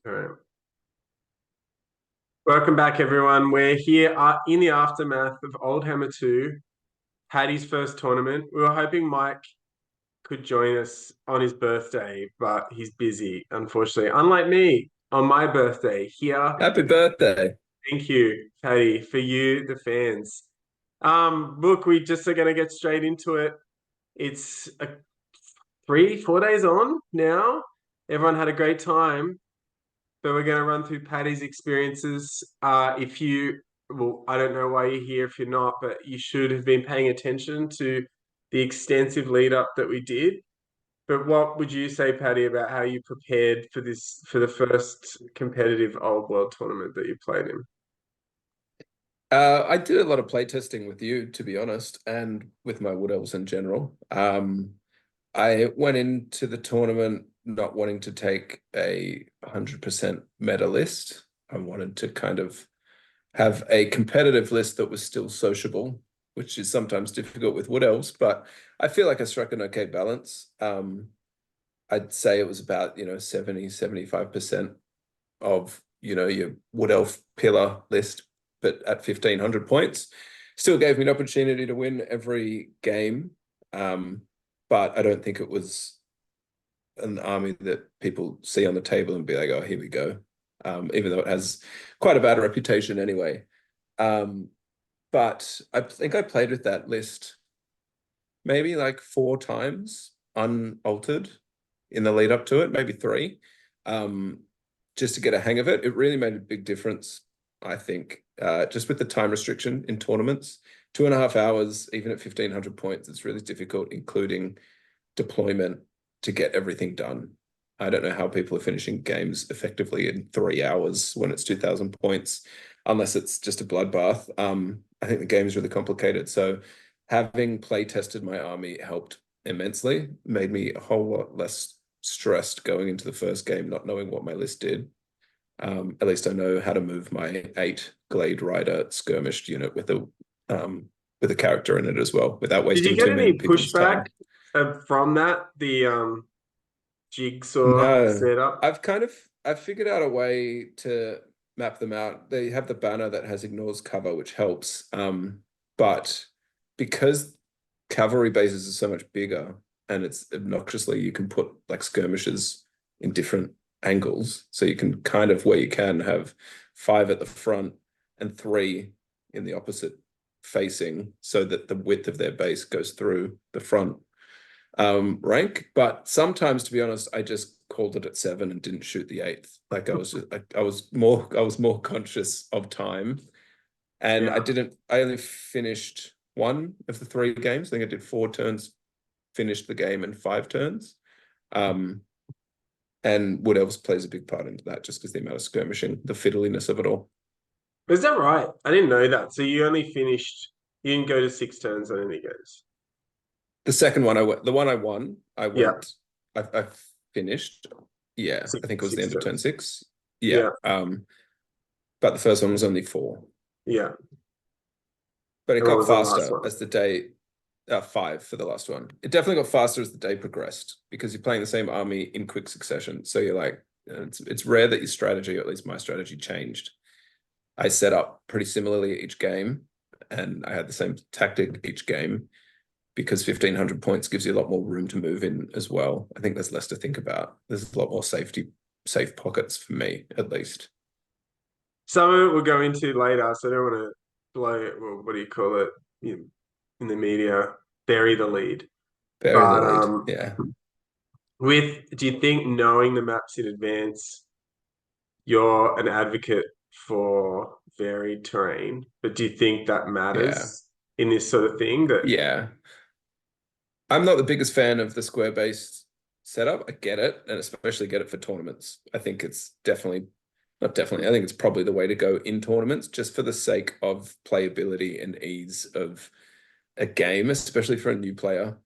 All right. Welcome back, everyone. We're here in the aftermath of Old Hammer 2, Paddy's first tournament. We were hoping Mike could join us on his birthday, but he's busy, unfortunately. Unlike me, on my birthday here. Happy birthday. Thank you, Paddy, for you, the fans. Look, we just are going to get straight into it. It's 4 days on now. Everyone had a great time. So we're going to run through Paddy's experiences. Well, I don't know why you're here if you're not, but you should have been paying attention to the extensive lead up that we did. But what would you say, Paddy, about how you prepared for the first competitive old world tournament that you played in? I did a lot of playtesting with you, to be honest, and with my Wood Elves in general. I went into the tournament not wanting to take a 100% meta list. I wanted to kind of have a competitive list that was still sociable, which is sometimes difficult with Wood Elves, but I feel like I struck an okay balance. I'd say it was about, 70, 75% of, your Wood Elf pillar list, but at 1,500 points. Still gave me an opportunity to win every game. But I don't think it was an army that people see on the table and be like, oh, here we go. Even though it has quite a bad reputation anyway. But I think I played with that list maybe like 4 times unaltered in the lead up to it, maybe 3, just to get a hang of it. It really made a big difference, I think, just with the time restriction in tournaments. 2.5 hours, even at 1,500 points, it's really difficult, including deployment, to get everything done. I don't know how people are finishing games effectively in 3 hours when it's 2,000 points, unless it's just a bloodbath. I think the game is really complicated. So having play tested my army helped immensely, made me a whole lot less stressed going into the first game, not knowing what my list did. At least I know how to move my 8 Glade Rider skirmished unit with a character in it as well, without Did you wasting get too many any people's pushback time. from that? The jigsaw No, setup? I've figured out a way to map them out. They have the banner that has ignores cover, which helps. But because cavalry bases are so much bigger and it's obnoxiously, you can put like skirmishes in different angles. So you can kind of, where you can, have 5 at the front and 3 in the opposite facing, so that the width of their base goes through the front rank. But sometimes, to be honest, I just called it at 7 and didn't shoot the 8th. Like I was more conscious of time, and Yeah. I only finished 1 of the 3 games. I think I did 4 turns, finished the game in 5 turns. Um, and Wood Elves plays a big part into that, just because the amount of skirmishing, the fiddliness of it all. Is that right? I didn't know that. So you didn't go to 6 turns on any games. The second one, the one I won, Yeah, I finished. Yeah, six, I think it was the six end of turn turns. 6. Yeah. Yeah, But the first one was only 4. yeah. But it And what got was the last faster one? as the day, 5 for the last one. It definitely got faster as the day progressed, because you're playing the same army in quick succession. So you're like, it's rare that your strategy, or at least my strategy, changed. I set up pretty similarly each game, and I had the same tactic each game, because 1,500 points gives you a lot more room to move in as well. I think there's less to think about. There's a lot more safe pockets for me, at least. Some of it we'll go into later, so I don't want to blow, well, what do you call it, in the media, bury the lead. Bury the But lead. Yeah. do you think knowing the maps in advance, you're an advocate for varied terrain, but do you think that Yeah. matters in this sort of thing? That Yeah. I'm not the biggest fan of the square-based setup. I get it, and especially get it for tournaments. I think it's definitely, not definitely, I think it's probably the way to go in tournaments, just for the sake of playability and ease of a game, especially for a new player.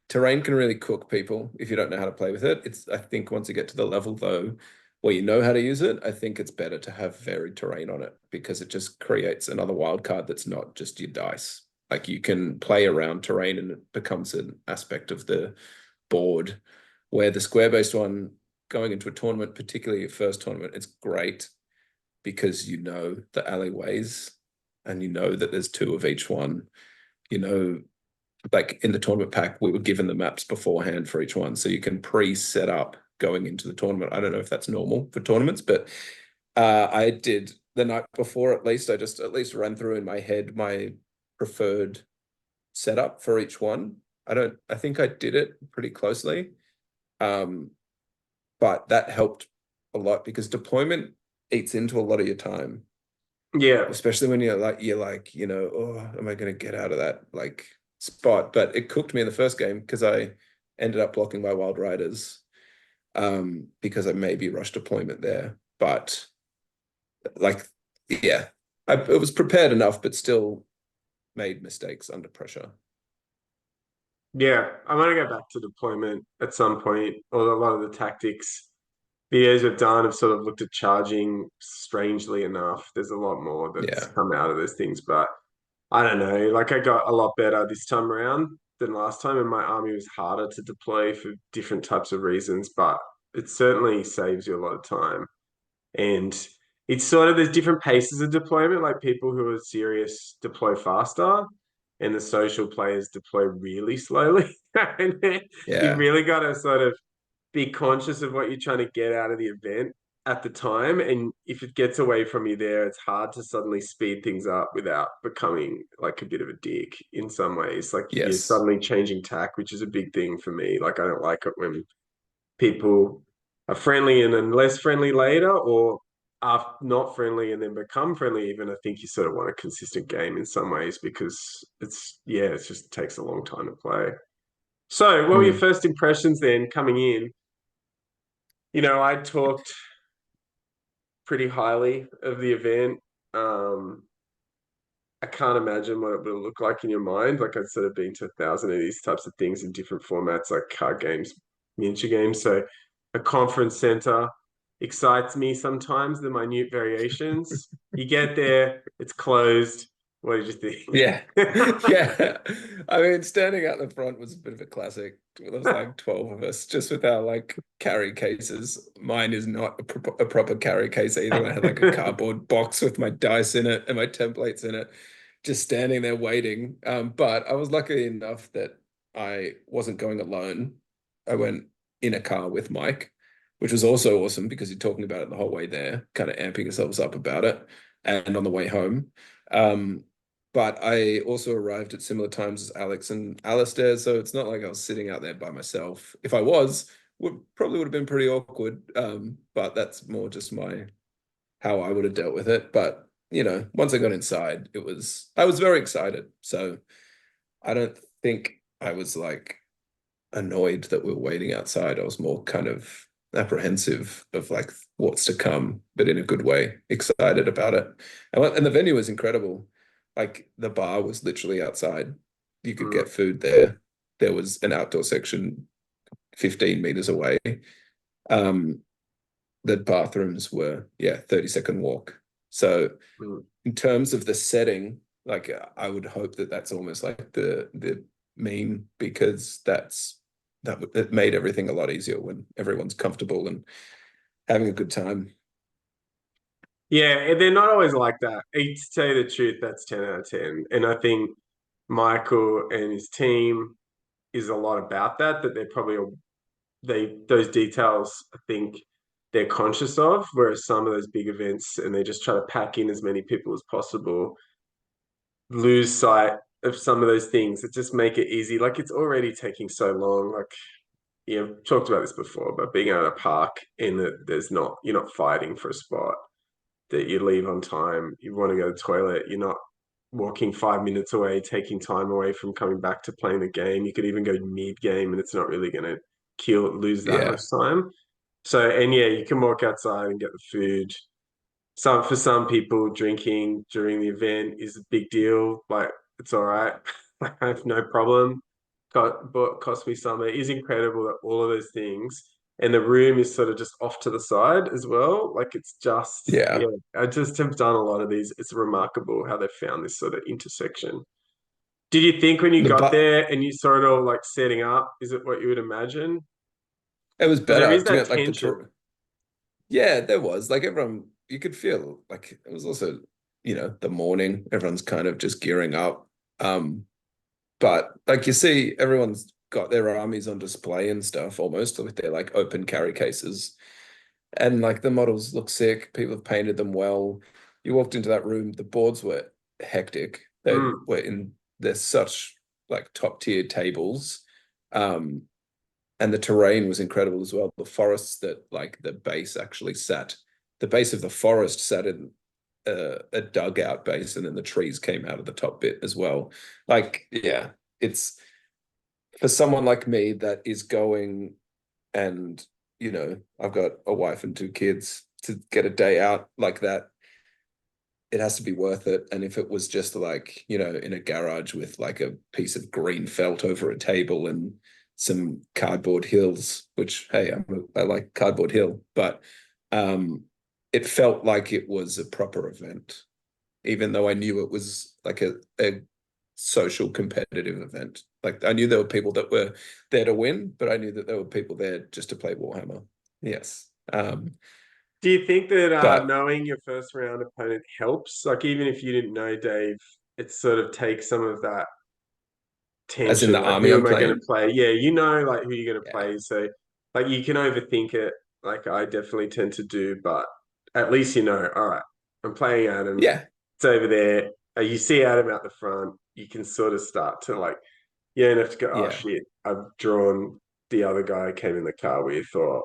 Terrain can really cook people if you don't know how to play with it. I think once you get to the level, though, where you know how to use it, I think it's better to have varied terrain on it, because it just creates another wild card that's not just your dice. Like, you can play around terrain and it becomes an aspect of the board, where the square based one, going into a tournament, particularly a first tournament, it's great because you know the alleyways and you know that there's two of each one. You know, like in the tournament pack, we were given the maps beforehand for each one, so you can pre-set up going into the tournament. I don't know if that's normal for tournaments, but I did the night before at least. I just at least ran through in my head my preferred setup for each one. I think I did it pretty closely. But that helped a lot because deployment eats into a lot of your time, Yeah. especially when oh, am I going to get out of that like spot? But it cooked me in the first game because I ended up blocking my Wild Riders because I maybe rushed deployment there. But like, yeah, it was prepared enough, but still made mistakes under pressure. Yeah. I want to go back to deployment at some point. Although a lot of the tactics videos we've done have sort of looked at charging strangely enough. There's a lot more that's Yeah. come out of those things, but I don't know. Like I got a lot better this time around than last time, and my army was harder to deploy for different types of reasons, but it certainly saves you a lot of time. And it's sort of there's different paces of deployment, like people who are serious deploy faster, and the social players deploy really slowly. And you've Yeah. really got to sort of be conscious of what you're trying to get out of the event at the time. And if it gets away from you there, it's hard to suddenly speed things up without becoming like a bit of a dick in some ways. Like you're Yes. suddenly changing tack, which is a big thing for me. Like I don't like it when people are friendly and then less friendly later, or are not friendly and then become friendly even. I think you sort of want a consistent game in some ways because it just takes a long time to play. So, what were your Mm. first impressions then coming in? I talked pretty highly of the event. Um, I can't imagine what it would look like in your mind. Like I've sort of been to 1,000 of these types of things in different formats, like card games, miniature games. So a conference center excites me sometimes, the minute variations. You get there, it's closed. What did you think? Yeah. Yeah. I mean, standing out the front was a bit of a classic. There was like 12 of us just with our like carry cases. Mine is not a proper carry case either. I had like a cardboard box with my dice in it and my templates in it, just standing there waiting. But I was lucky enough that I wasn't going alone. I went in a car with Mike, which was also awesome because you're talking about it the whole way there, kind of amping yourselves up about it. And on the way home. But I also arrived at similar times as Alex and Alistair, so it's not like I was sitting out there by myself. If I was, would have been pretty awkward. But that's more just my how I would have dealt with it. But once I got inside, I was very excited. So I don't think I was like annoyed that we were waiting outside. I was more kind of apprehensive of like what's to come, but in a good way, excited about it. And the venue was incredible. Like the bar was literally outside. You could Mm, get food there. There was an outdoor section 15 meters away. Um, the bathrooms were, 30-second walk. So mm. in terms of the setting, like I would hope that that's almost like the mean because it made everything a lot easier when everyone's comfortable and having a good time. Yeah, and they're not always like that. To tell you the truth, that's 10 out of 10. And I think Michael and his team is a lot about that, that they're probably those details I think they're conscious of, whereas some of those big events and they just try to pack in as many people as possible, lose sight of some of those things that just make it easy. Like it's already taking so long. Like I've talked about this before, but being able to park in that you're not fighting for a spot, that you leave on time, you want to go to the toilet, you're not walking 5 minutes away, taking time away from coming back to playing the game. You could even go mid game and it's not really going to lose that much Yeah. time. So, and yeah, you can walk outside and get the food. For some people, drinking during the event is a big deal. Like it's all right. I have no problem. But cost me some. It is incredible that all of those things, and the room is sort of just off to the side as well. Like it's just, Yeah. yeah. I just have done a lot of these. It's remarkable how they found this sort of intersection. Did you think when you The got but there and you saw it all like setting up, is it what you would imagine? It was Because there better is to be that honest, like tension. yeah, there was like everyone, you could feel like it was also, the morning, everyone's kind of just gearing up. Um, but like you see, everyone's got their armies on display and stuff almost with their like open carry cases. And like the models look sick. People have painted them well. You walked into that room, the boards were hectic. They Mm. were they're such like top tier tables. Um, and the terrain was incredible as well. The forests that like the base of the forest sat in a dugout base, and then the trees came out of the top bit as well. Like, yeah, it's for someone like me that is going and I've got a wife and two kids to get a day out like that. It has to be worth it. And if it was just like, in a garage with like a piece of green felt over a table and some cardboard hills, which, hey, I like cardboard hill, but um, it felt like it was a proper event, even though I knew it was like a social competitive event. Like I knew there were people that were there to win, but I knew that there were people there just to play Warhammer. Yes. Do you think that But knowing your first round opponent helps? Like, even if you didn't know Dave, it sort of takes some of that as in tension. the Like, army who I'm am I going to playing, play? Yeah, you know, like who you're going to yeah. play. So, like, you can overthink it. Like, I definitely tend to do, but at least you know, all right, I'm playing Adam. Yeah. It's over there. You see Adam out the front. You can sort of start to like, you don't have to go, oh Yeah. shit, I've drawn the other guy I came in the car with, or,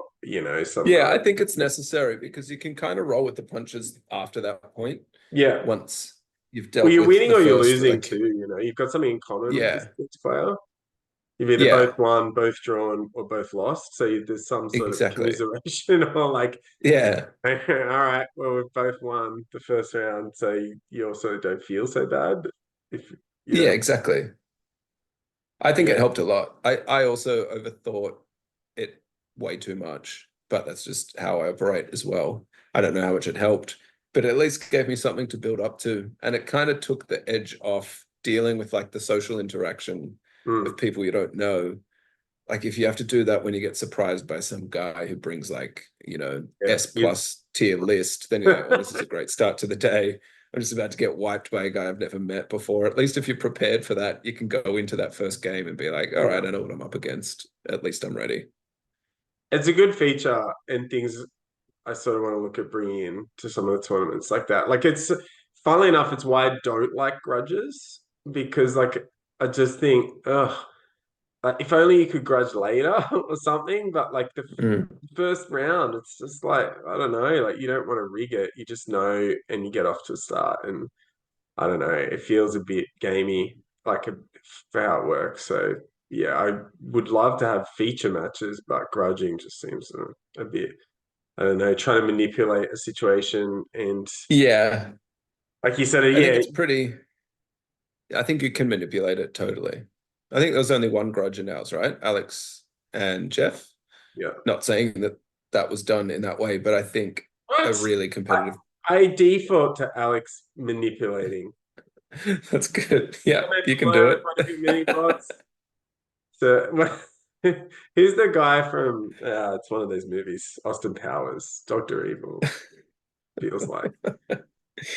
some Yeah, I random. think it's necessary because you can kind of roll with the punches after that point Yeah. once you've Well, dealt you're with winning the or you're first losing like too, You've got something in common with yeah. this player. You've either Yeah, both won, both drawn, or both lost. So there's some sort of exactly. commiseration or like, Yeah. all right, well, we've both won the first round, so you also don't feel so bad if, Yeah, exactly. I think it yeah. helped a lot. I also overthought it way too much, but that's just how I operate as well. I don't know how much it helped, but at least gave me something to build up to. And it kind of took the edge off dealing with like the social interaction of Mm, people you don't know. Like if you have to do that when you get surprised by some guy who brings like, yeah. S plus tier list, then you're like, oh, this is a great start to the day. I'm just about to get wiped by a guy I've never met before. At least if you're prepared for that, you can go into that first game and be like, all right, Yeah. I know what I'm up against. At least I'm ready. It's a good feature and things I sort of want to look at bringing in to some of the tournaments like that. Like it's funnily enough, it's why I don't like grudges because like I just think, ugh, like if only you could grudge later or something. But like the Mm. first round, it's just like I don't know, like you don't want to rig it. You just know and you get off to a start, and I don't know, it feels a bit gamey, like for how it works. So yeah, I would love to have feature matches, but grudging just seems a bit. I don't know, trying to manipulate a situation and Yeah, like you said, I think yeah, it's pretty, I think you can manipulate it totally. I think there was only one grudge in ours, right? Alex and Jeff. yeah. Not saying that that was done in that way, but I think a What? really I, competitive. I dedefault to Alex manipulating. That's good. Yeah, Maybe you can play do with one of your mini bots. So who's the guy from? It's one of those movies, Austin Powers, Doctor Evil. Feels like. it.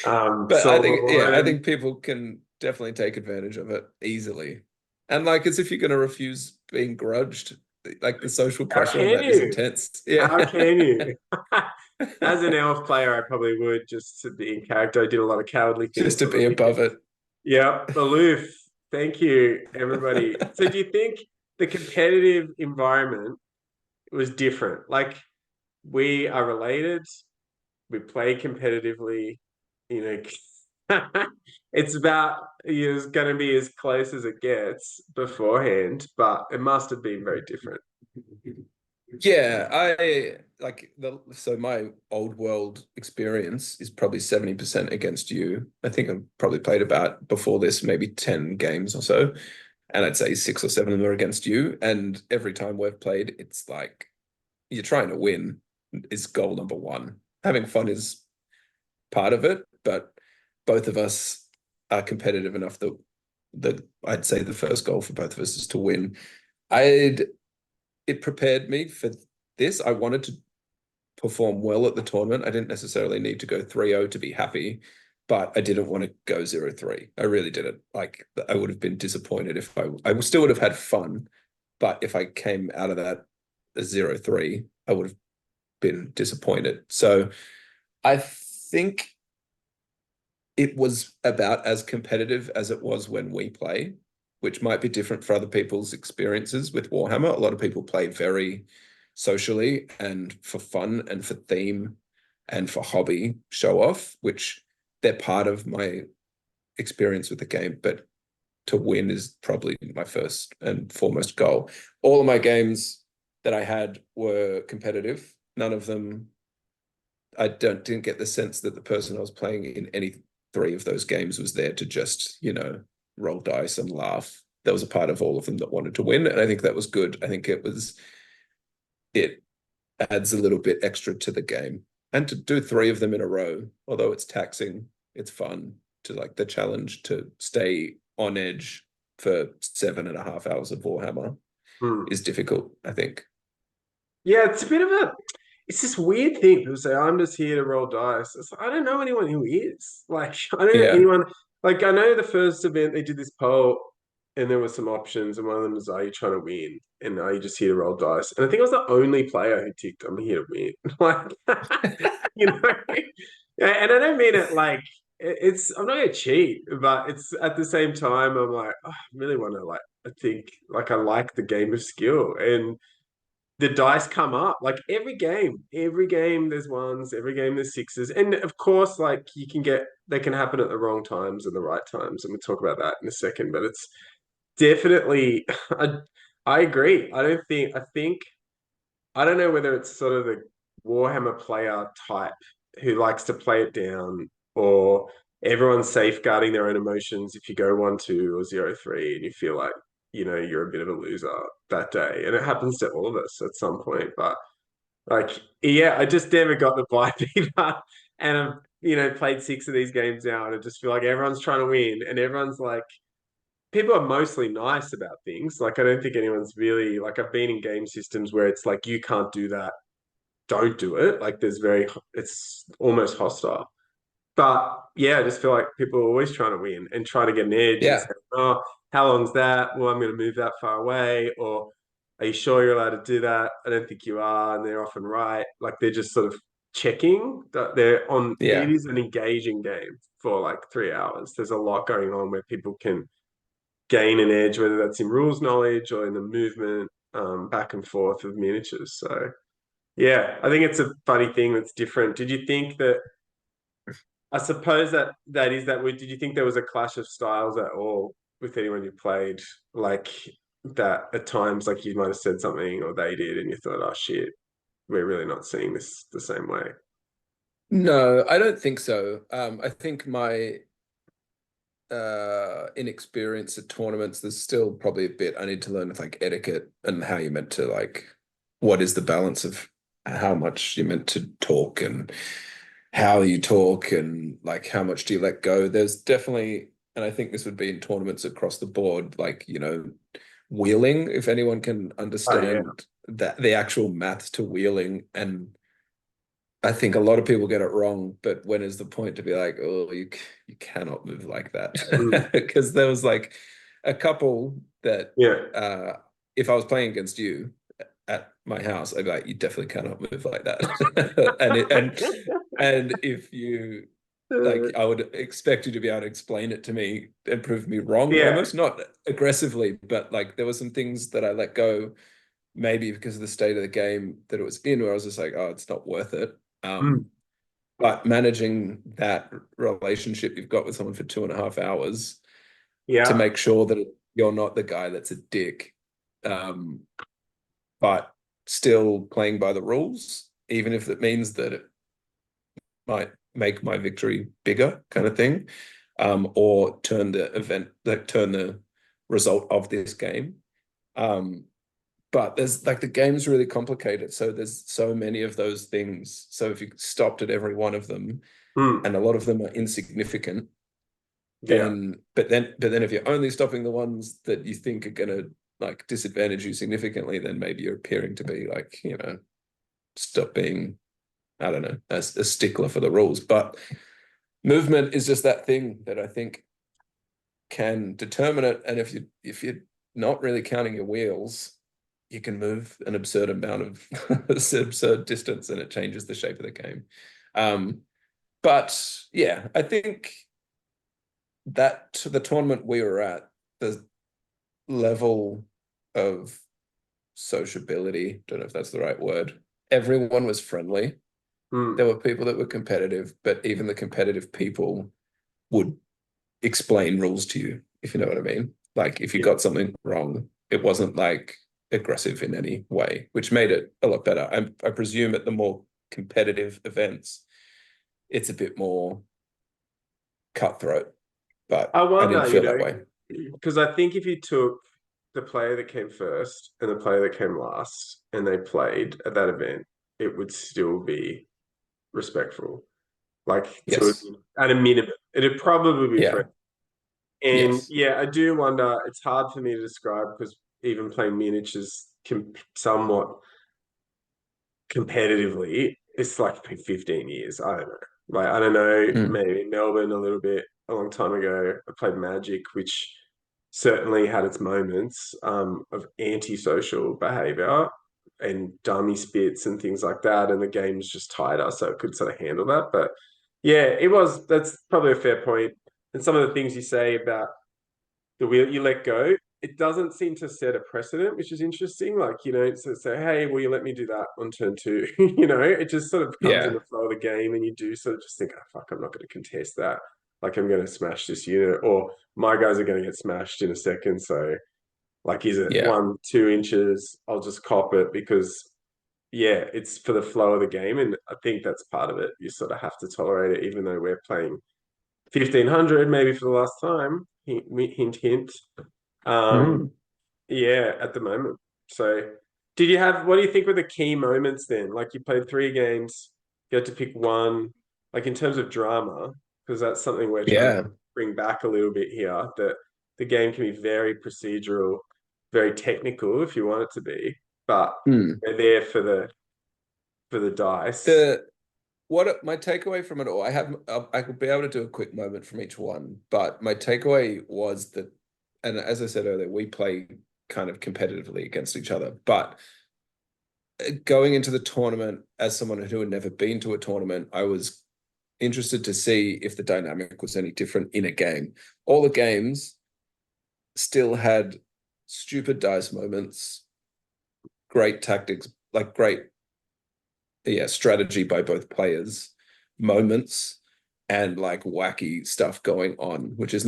But I think, yeah, I Solomon. think people can definitely take advantage of it easily. And like, as if you're going to refuse being grudged, like the social How pressure on can that is you? intense. How Yeah. can you? As an elf player, I probably would just to be in character. I did a lot of cowardly Just things to on the be weekend. above it. Yeah, aloof. Thank you, everybody. So, do you think the competitive environment was different? Like, we are related, we play competitively, you know, it's about it's going to be as close as it gets beforehand, but it must have been very different. Yeah, I like so my old world experience is probably 70% against you. I think I've probably played about before this, maybe 10 games or so. And I'd say six or seven of them are against you. And every time we've played, it's like you're trying to win is goal number one. Having fun is part of it, but both of us are competitive enough that I'd say the first goal for both of us is to win. I'd it prepared me for this. I wanted to perform well at the tournament. I didn't necessarily need to go 3-0 to be happy, but I didn't want to go 0-3. I really didn't. Like, I would have been disappointed if I still would have had fun, but if I came out of that as 0-3, I would have been disappointed. So I think it was about as competitive as it was when we play, which might be different for other people's experiences with Warhammer. A lot of people play very socially and for fun and for theme and for hobby show off, which they're part of my experience with the game. But to win is probably my first and foremost goal. All of my games that I had were competitive. None of them, I didn't get the sense that the person I was playing in any three of those games was there to just, roll dice and laugh. There was a part of all of them that wanted to win, and I think that was good. I think it adds a little bit extra to the game. And to do three of them in a row, although it's taxing, it's fun to like the challenge to stay on edge for 7.5 hours of Warhammer is difficult, I think. Yeah, it's this weird thing. People say, I'm just here to roll dice. It's like, I don't know anyone who is. Like, I don't know Yeah. anyone. Like, I know the first event they did this poll and there were some options, and one of them was, are you trying to win? And are you just here to roll dice? And I think I was the only player who ticked, I'm here to win. Like, you know, yeah, and I don't mean it like I'm not gonna cheat, but it's at the same time, I'm like, oh, I really want to I think like I like the game of skill and the dice come up like every game there's ones, every game there's sixes, and of course like they can happen at the wrong times and the right times, and we'll talk about that in a second. But it's definitely I agree. I don't know whether it's sort of the Warhammer player type who likes to play it down, or everyone's safeguarding their own emotions if you go 1-2 or 0-3 and you feel like, you're a bit of a loser that day. And it happens to all of us at some point. But like, yeah, I just never got the vibe either. And I've, played six of these games now, and I just feel like everyone's trying to win, and everyone's like, people are mostly nice about things. Like, I don't think anyone's really like, I've been in game systems where it's like, you can't do that, don't do it. Like, it's almost hostile. But yeah, I just feel like people are always trying to win and try to get an edge and say, Yeah. oh, how long's that? Well, I'm going to move that far away. Or are you sure you're allowed to do that? I don't think you are. And they're often right. Like, they're just sort of checking that it Yeah. is an engaging game for like 3 hours. There's a lot going on where people can gain an edge, whether that's in rules knowledge or in the movement, back and forth of miniatures. So yeah, I think it's a funny thing that's different. Did you think that? I suppose that is that. Did you think there was a clash of styles at all with anyone you played? Like that at times, like you might have said something or they did, and you thought, "Oh shit, we're really not seeing this the same way." No, I don't think so. I think my inexperience at tournaments, there's still probably a bit I need to learn with like etiquette and how you're meant to like what is the balance of how much you're meant to talk and how you talk and like how much do you let go. There's definitely, and I think this would be in tournaments across the board, like, wheeling, if anyone can Oh yeah. understand that the actual maths to wheeling. And I think a lot of people get it wrong, but when is the point to be like, oh, you cannot move like Mm. that? Because there was like a couple that Yeah. if I was playing against you at my house, I'd be like, you definitely cannot move like that. And if you like, I would expect you to be able to explain it to me and prove me wrong, Yeah. almost not aggressively, but like there were some things that I let go, maybe because of the state of the game that it was in, where I was just like, oh, it's not worth it. Mm. But managing that relationship you've got with someone for 2.5 hours to Yeah. make sure that you're not the guy that's a dick, but still playing by the rules, even if it means that it might make my victory bigger, kind of thing, or turn the result of this game. But there's like the game's really complicated, so there's so many of those things. So if you stopped at every one of them, Mm. and a lot of them are insignificant, Yeah. then if you're only stopping the ones that you think are gonna like disadvantage you significantly, then maybe you're appearing to be like, stop being, I don't know, a stickler for the rules. But movement is just that thing that I think can determine it. And if you're not really counting your wheels, you can move an absurd amount of absurd distance, and it changes the shape of the game. But yeah, I think that the tournament we were at, the level of sociability, don't know if that's the right word. Everyone was friendly. There were people that were competitive, but even the competitive people would explain rules to you, if you know what I mean. Like if you Yeah. got something wrong, it wasn't like aggressive in any way, which made it a lot better. I presume at the more competitive events, it's a bit more cutthroat, but I I didn't wonder, feel that way. because I think if you took the player that came first and the player that came last and they played at that event, it would still be respectful. Like to Yes. at a minimum, it'd probably be friendly. Yeah. And Yes. yeah, I do wonder. It's hard for me to describe because even playing miniatures somewhat competitively, it's like been 15 years. I don't know. Like I don't know, Mm. maybe Melbourne a little bit a long time ago. I played Magic, which certainly had its moments of antisocial behavior and dummy spits and things like that. And the game's just tighter, so it could sort of handle that. But yeah, that's probably a fair point. And some of the things you say about the wheel you let go, it doesn't seem to set a precedent, which is interesting. Like, say, hey, will you let me do that on turn two? It just sort of comes in Yeah. the flow of the game, and you do sort of just think, oh, fuck, I'm not going to contest that. Like, I'm going to smash this unit, or my guys are going to get smashed in a second. So, like, is it Yeah. 1, 2 inches? I'll just cop it because, yeah, it's for the flow of the game. And I think that's part of it. You sort of have to tolerate it, even though we're playing 1500 maybe for the last time. Hint, hint. Um, Mm. yeah, at the moment. So, did you have, what do you think were the key moments then? Like you played 3 games, you had to pick one, like in terms of drama, because that's something we're trying to Yeah. bring back a little bit here, that the game can be very procedural, very technical if you want it to be, but Mm. they're there for the dice. The what my takeaway from it all, I could be able to do a quick moment from each one, but my takeaway was that, and as I said earlier, we play kind of competitively against each other, but going into the tournament as someone who had never been to a tournament, I was interested to see if the dynamic was any different in a game. All the games still had stupid dice moments, great tactics, like great, yeah, strategy by both players, moments, and like wacky stuff going on, which is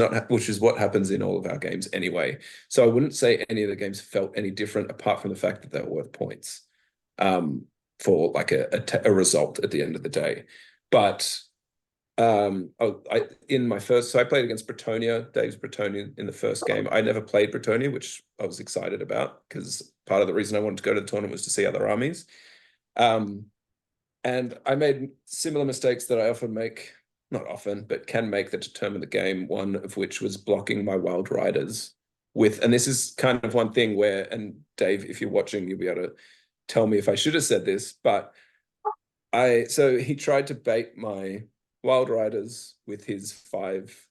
what happens in all of our games anyway. So I wouldn't say any of the games felt any different apart from the fact that they were worth points, for like a result at the end of the day. But in my first, so I played against Bretonia, Dave's Bretonia in the first game. I never played Bretonia, which I was excited about because part of the reason I wanted to go to the tournament was to see other armies. Um, and I made similar mistakes that I often make, not often, but can make that determine the game. One of which was blocking my Wild Riders and this is kind of one thing where, and Dave, if you're watching, you'll be able to tell me if I should have said this, but so he tried to bait my Wild Riders with his 5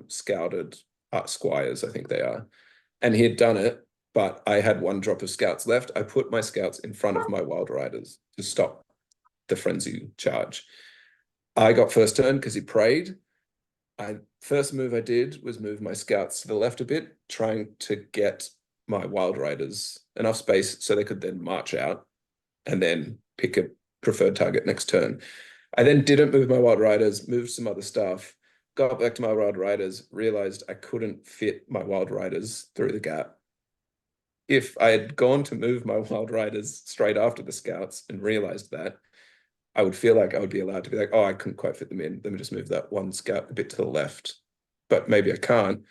scouted squires, I think they are. And he had done it, but I had 1 drop of scouts left. I put my scouts in front of my Wild Riders to stop the frenzy charge. I got first turn because he prayed. First move I did was move my scouts to the left a bit, trying to get my Wild Riders enough space so they could then march out and then pick a preferred target next turn. I then didn't move my Wild Riders, moved some other stuff, got back to my Wild Riders, realized I couldn't fit my Wild Riders through the gap. If I had gone to move my Wild Riders straight after the scouts and realized that, I would feel like I would be allowed to be like, oh, I couldn't quite fit them in. Let me just move that 1 scout a bit to the left. But maybe I can't.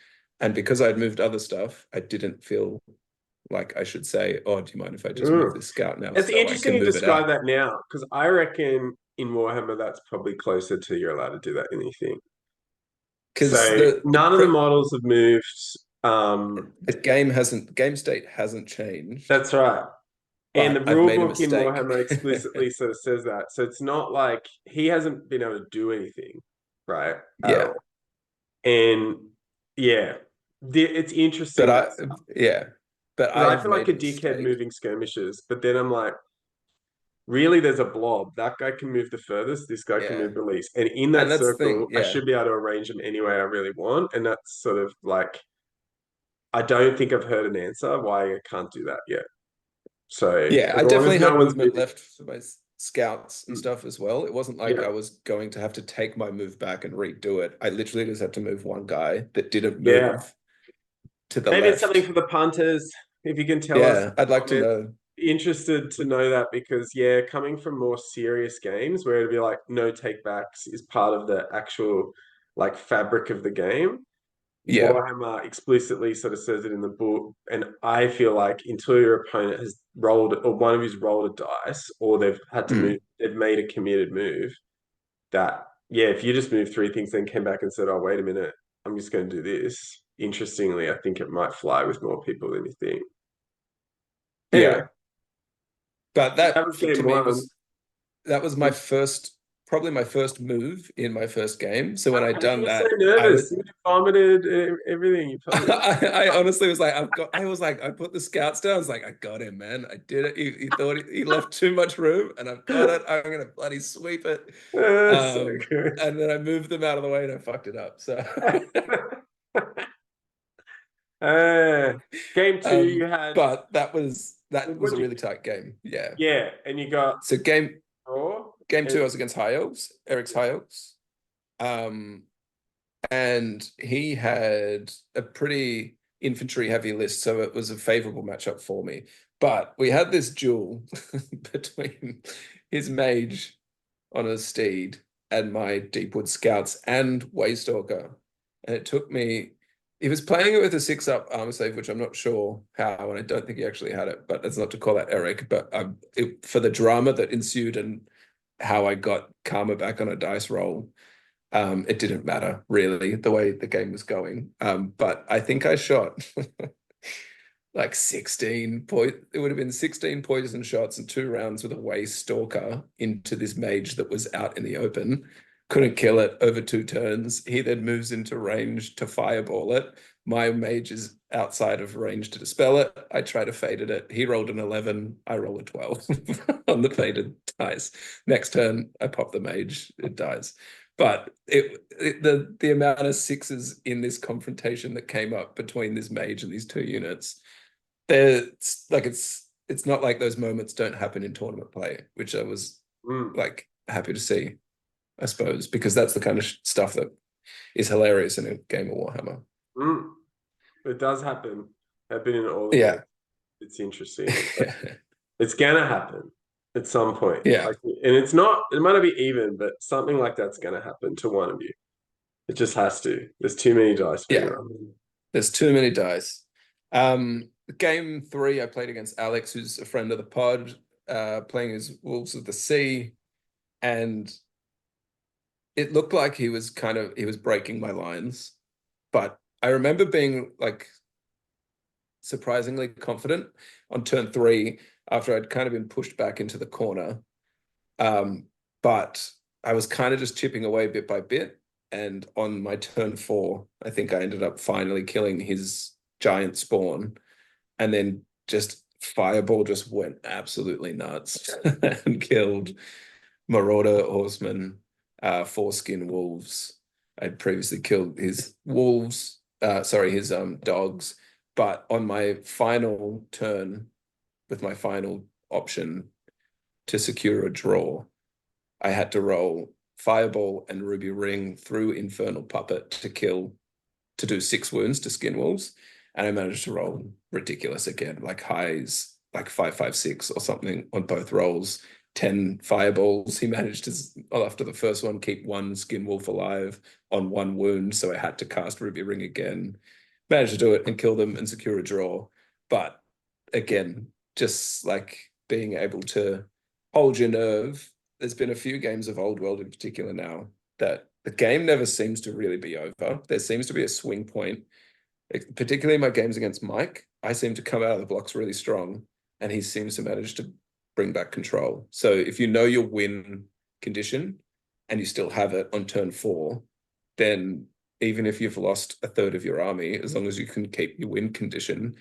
And because I'd moved other stuff, I didn't feel like I should say, oh, do you mind if I just move Mm. this scout now It's so I interesting can you move it describe out? that now, because I reckon in Warhammer that's probably closer to you're allowed to do that in anything. Because So none of the models have moved. the game state hasn't changed. That's right. And the but I've rule made a book in mistake. Warhammer explicitly sort of says that. So it's not like he hasn't been able to do anything, right, at Yeah, all. And yeah, it's but interesting that stuff. yeah, but Because I I've feel like made a a dickhead mistake. moving skirmishes, but then I'm like, really, there's a blob. That guy can move the furthest, this guy can Yeah, move the least. And in and that that's the thing. circle, I Yeah, should be able to arrange them any way I really want. And that's sort of like, I don't think I've heard an answer why I can't do that yet. So yeah, as I long as definitely no had one's movement moving, left for my scouts and stuff as well. It wasn't like yeah, I was going to have to take my move back and redo it. I literally just had to move one guy that didn't yeah. move to the Maybe it's something left. for the punters. If you can tell us in Yeah, I'd the like to comments, know. interested to know that because yeah, coming from more serious games where it'd be like no takebacks is part of the actual like fabric of the game. Yeah. Warhammer explicitly sort of says it in the book, and I feel like until your opponent has rolled or one of you's rolled a dice or they've had to move, Mm. they've made a committed move. That yeah, if you just moved three things, then came back and said, "Oh, wait a minute, I'm just going to do this." Interestingly, I think it might fly with more people than you think. Anyway, Yeah. But that that was game to me one. was that was my first, probably my first move in my first game. So when I'd You done were so that, I nervous. was You vomited everything. You probably. I honestly was like, I was like, I put the scouts down. I was like, I got him, man. I did it. He thought he left too much room, and I've got it. I'm gonna bloody sweep it. So good. And then I moved them out of the way and I fucked it up. So, uh, game two, you had but that was what a you? really tight game. Yeah. Yeah, and you got So draw. game two, And I was against High Elves, Eric's High Elves. Um, and he had a pretty infantry heavy list, so it was a favorable matchup for me. But we had this duel between his mage on a steed and my Deepwood Scouts and Waystalker. And it took me, he was playing it with a 6-up armor save, which I'm not sure how, and I don't think he actually had it, but that's not to call out Eric. But for the drama that ensued and how I got karma back on a dice roll, it didn't matter really the way the game was going. But I think I shot like 16 it would have been 16 poison shots and 2 rounds with a Waste Stalker into this mage that was out in the open. Couldn't kill it over 2 turns. He then moves into range to fireball it. My mage is outside of range to dispel it. I try to faded it. He rolled an 11. I roll a 12 on the faded dice. Next turn, I pop the mage. It dies. But the amount of sixes in this confrontation that came up between this mage and these two units, it's not like those moments don't happen in tournament play, which I was mm, like happy to see, I suppose, because that's the kind of stuff that is hilarious in a game of Warhammer. mm, it does happen. I've been in all of them. Yeah. It's interesting. It's gonna happen at some point. Yeah. Like, and it's not. It might not be even, but something like that's gonna happen to one of you. It just has to. There's too many dice being Yeah. run. There's too many dice. Game three, I played against Alex, who's a friend of the pod, playing as Wolves of the Sea, and it looked like he was breaking my lines, but I remember being like surprisingly confident on turn three after I'd kind of been pushed back into the corner. But I was kind of just chipping away bit by bit. And on my turn four, I think I ended up finally killing his giant spawn. And then just Fireball just went absolutely nuts and killed Marauder Horsemen, Foreskin Wolves. I'd previously killed his wolves, his dogs. But on my final turn, with my final option to secure a draw, I had to roll Fireball and Ruby Ring through Infernal Puppet to do 6 wounds to skin wolves. And I managed to roll ridiculous again, like highs, like 556 or something on both rolls. 10 fireballs. He managed to, after the first one, keep one skin wolf alive on 1 wound. So I had to cast Ruby Ring again. Managed to do it and kill them and secure a draw. But again, just like being able to hold your nerve. There's been a few games of Old World in particular now that the game never seems to really be over. There seems to be a swing point, particularly in my games against Mike. I seem to come out of the blocks really strong. and he seems to manage to bring back control. So if you know your win condition and you still have it on turn 4, then even if you've lost a third of your army, as long as you can keep your win condition,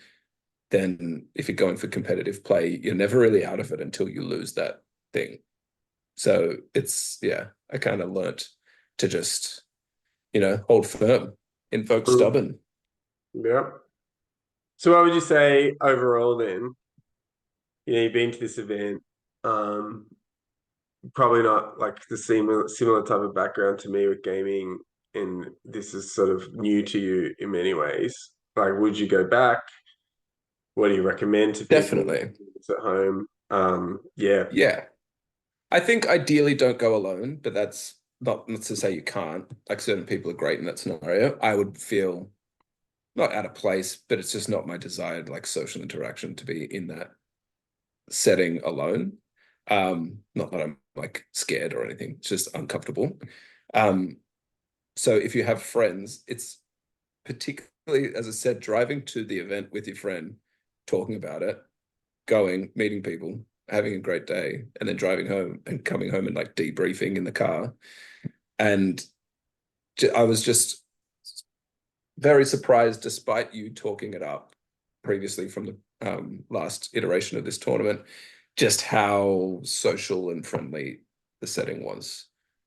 then if you're going for competitive play, you're never really out of it until you lose that thing. So it's, yeah, I kind of learnt to just, hold firm, invoke stubborn. Yeah. So what would you say overall then? You've been to this event, probably not like the similar type of background to me with gaming, and this is sort of new to you in many ways. Like, would you go back? What do you recommend to people Definitely. at home? Yeah. Yeah. I think ideally don't go alone, but that's not to say you can't. Like certain people are great in that scenario. I would feel not out of place, but it's just not my desired like social interaction to be in that setting alone. Not that I'm like scared or anything, it's just uncomfortable. So if you have friends, it's particularly, as I said, driving to the event with your friend, talking about it, going, meeting people, having a great day, and then driving home and coming home and like debriefing in the car. And I was just very surprised, despite you talking it up previously from the last iteration of this tournament, just how social and friendly the setting was.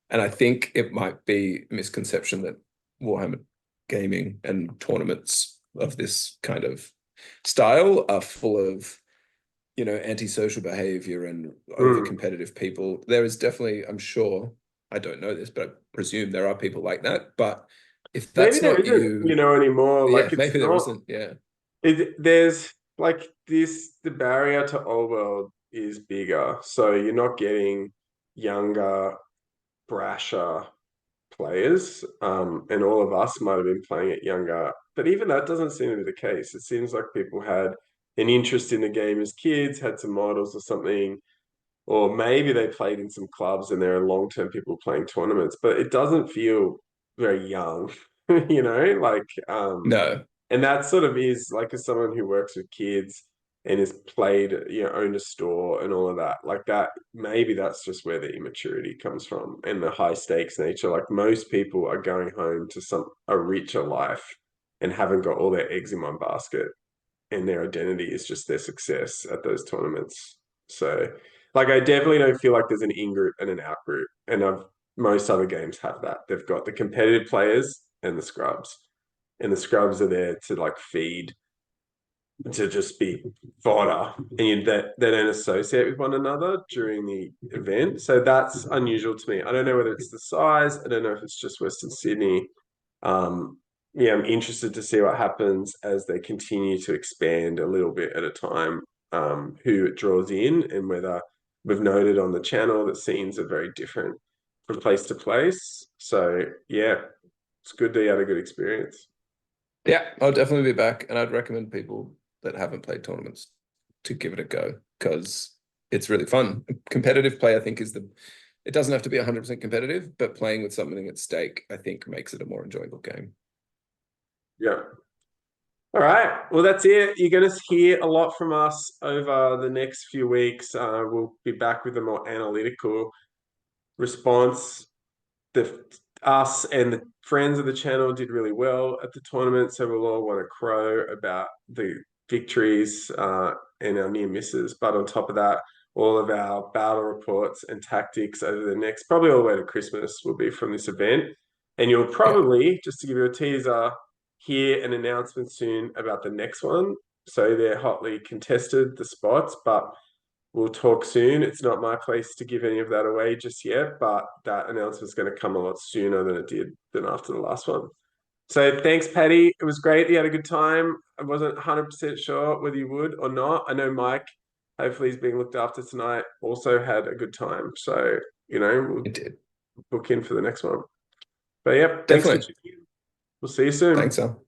And I think it might be a misconception that Warhammer gaming and tournaments of this kind of style are full of, antisocial behavior and over competitive people. There is definitely, I'm sure, I don't know this, but I presume there are people like that. But if Maybe that's there not isn't, you, anymore. yeah, Like, it's maybe there not. isn't. Yeah. There's like this. The barrier to old world is bigger, so you're not getting younger, brasher players. And all of us might have been playing it younger, but even that doesn't seem to be the case. It seems like people had an interest in the game as kids, had some models or something, or maybe they played in some clubs and there are long-term people playing tournaments, but it doesn't feel very young, like No. and that sort of is like, as someone who works with kids and has played, owned a store and all of that, like that, maybe that's just where the immaturity comes from and the high stakes nature. Like, most people are going home to a richer life and haven't got all their eggs in one basket, and their identity is just their success at those tournaments. So, like, I definitely don't feel like there's an in group and an out group, and most other games have that. They've got the competitive players and the scrubs, and the scrubs are there to like feed, to just be fodder, and that they don't associate with one another during the event. So that's unusual to me. I don't know whether it's the size. I don't know if it's just Western Sydney. Yeah, I'm interested to see what happens as they continue to expand a little bit at a time, who it draws in, and whether we've noted on the channel that scenes are very different from place to place. So yeah, it's good that you had a good experience. Yeah, I'll definitely be back, and I'd recommend people that haven't played tournaments to give it a go because it's really fun. Competitive play, I think, it doesn't have to be 100% competitive, but playing with something at stake, I think, makes it a more enjoyable game. Yeah. All right. Well, that's it. You're going to hear a lot from us over the next few weeks. We'll be back with a more analytical response. The Us and the friends of the channel did really well at the tournament, so we'll all want to crow about the victories, and our near misses. But on top of that, all of our battle reports and tactics over the next, probably all the way to Christmas, will be from this event. And you'll Yeah. probably, just to give you a teaser, hear an announcement soon about the next one. So they're hotly contested, the spots, but we'll talk soon. It's not my place to give any of that away just yet, but that announcement's going to come a lot sooner than after the last one. So thanks, Paddy. It was great. You had a good time. I wasn't 100% sure whether you would or not. I know Mike, hopefully he's being looked after tonight, also had a good time. So, we'll It did. book in for the next one. But yeah, thanks for Definitely. tuning in. We'll see you soon. Thanks, Al.